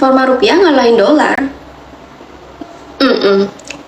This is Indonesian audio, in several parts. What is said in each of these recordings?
performa rupiah ngalahin dolar?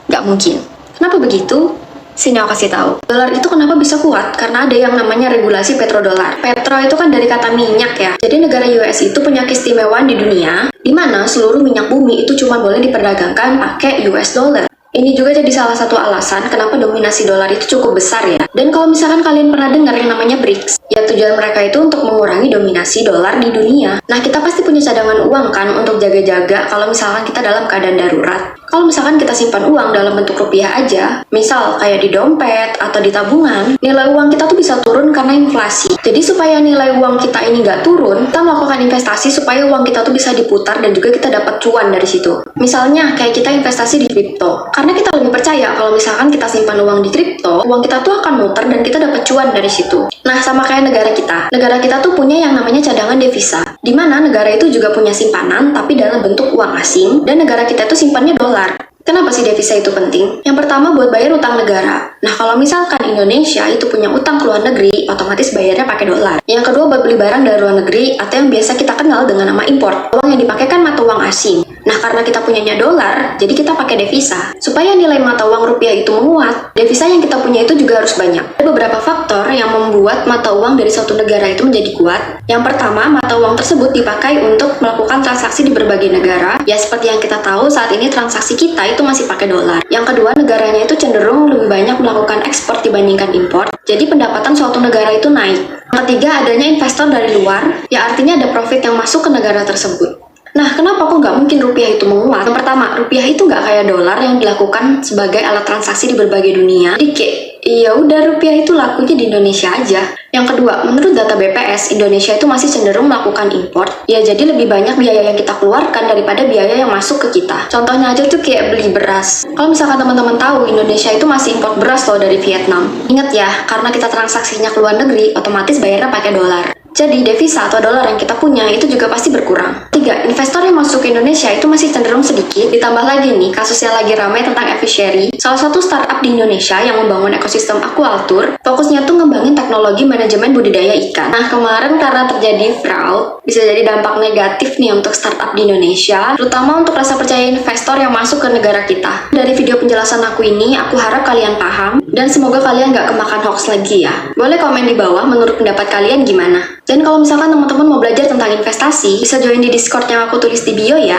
Nggak mungkin. Kenapa begitu? Sini aku kasih tahu. Dolar itu kenapa bisa kuat? Karena ada yang namanya regulasi petrodolar. Petro itu kan dari kata minyak ya. Jadi negara US itu punya keistimewaan di dunia, di mana seluruh minyak bumi itu cuma boleh diperdagangkan pakai US dollar. Ini juga jadi salah satu alasan kenapa dominasi dolar itu cukup besar ya. Dan kalau misalkan kalian pernah dengar yang namanya BRICS, ya tujuan mereka itu untuk mengurangi dominasi dolar di dunia. Nah, kita pasti punya cadangan uang kan untuk jaga-jaga kalau misalkan kita dalam keadaan darurat. Kalau misalkan kita simpan uang dalam bentuk rupiah aja, misal kayak di dompet atau di tabungan, nilai uang kita tuh bisa turun karena inflasi. Jadi supaya nilai uang kita ini nggak turun, kita melakukan investasi supaya uang kita tuh bisa diputar dan juga kita dapat cuan dari situ. Misalnya kayak kita investasi di kripto. Karena kita lebih percaya kalau misalkan kita simpan uang di kripto, uang kita tuh akan muter dan kita dapat cuan dari situ. Nah, sama kayak negara kita. Negara kita tuh punya yang namanya cadangan devisa, di mana negara itu juga punya simpanan tapi dalam bentuk uang asing, dan negara kita tuh simpannya dolar. Kenapa sih devisa itu penting? Yang pertama buat bayar utang negara. Nah, kalau misalkan Indonesia itu punya utang ke luar negeri, otomatis bayarnya pakai dolar. Yang kedua buat beli barang dari luar negeri atau yang biasa kita kenal dengan nama import. Uang yang dipakai kan mata uang asing. Nah, karena kita punyanya dolar, jadi kita pakai devisa. Supaya nilai mata uang rupiah itu menguat, devisa yang kita punya itu juga harus banyak. Ada beberapa faktor yang membuat mata uang dari suatu negara itu menjadi kuat. Yang pertama, mata uang tersebut dipakai untuk melakukan transaksi di berbagai negara. Ya, seperti yang kita tahu saat ini transaksi kita itu masih pakai dolar. Yang kedua, negaranya itu cenderung lebih banyak melakukan ekspor dibandingkan impor. Jadi pendapatan suatu negara itu naik. Yang ketiga, adanya investor dari luar, ya artinya ada profit yang masuk ke negara tersebut. Nah, kenapa kok nggak mungkin rupiah itu menguat? Yang pertama, rupiah itu nggak kayak dolar yang dilakukan sebagai alat transaksi di berbagai dunia. Jadi kayak, ya udah rupiah itu lakunya di Indonesia aja. Yang kedua, menurut data BPS, Indonesia itu masih cenderung melakukan impor. Ya, jadi lebih banyak biaya yang kita keluarkan daripada biaya yang masuk ke kita. Contohnya aja tuh kayak beli beras. Kalau misalkan teman-teman tahu, Indonesia itu masih impor beras loh dari Vietnam. Ingat ya, karena kita transaksinya ke luar negeri, otomatis bayarnya pakai dolar. Jadi, devisa atau dolar yang kita punya itu juga pasti berkurang. 3. Investor yang masuk ke Indonesia itu masih cenderung sedikit. Ditambah lagi nih, kasus yang lagi ramai tentang Aviary, salah satu startup di Indonesia yang membangun ekosistem aquaculture, fokusnya tuh ngembangin teknologi manajemen budidaya ikan. Nah, kemarin karena terjadi fraud, bisa jadi dampak negatif nih untuk startup di Indonesia, terutama untuk rasa percaya investor yang masuk ke negara kita. Dari video penjelasan aku ini, aku harap kalian paham, dan semoga kalian nggak kemakan hoax lagi ya. Boleh komen di bawah menurut pendapat kalian gimana? Dan kalau misalkan teman-teman mau belajar tentang investasi, bisa join di Discord yang aku tulis di bio ya.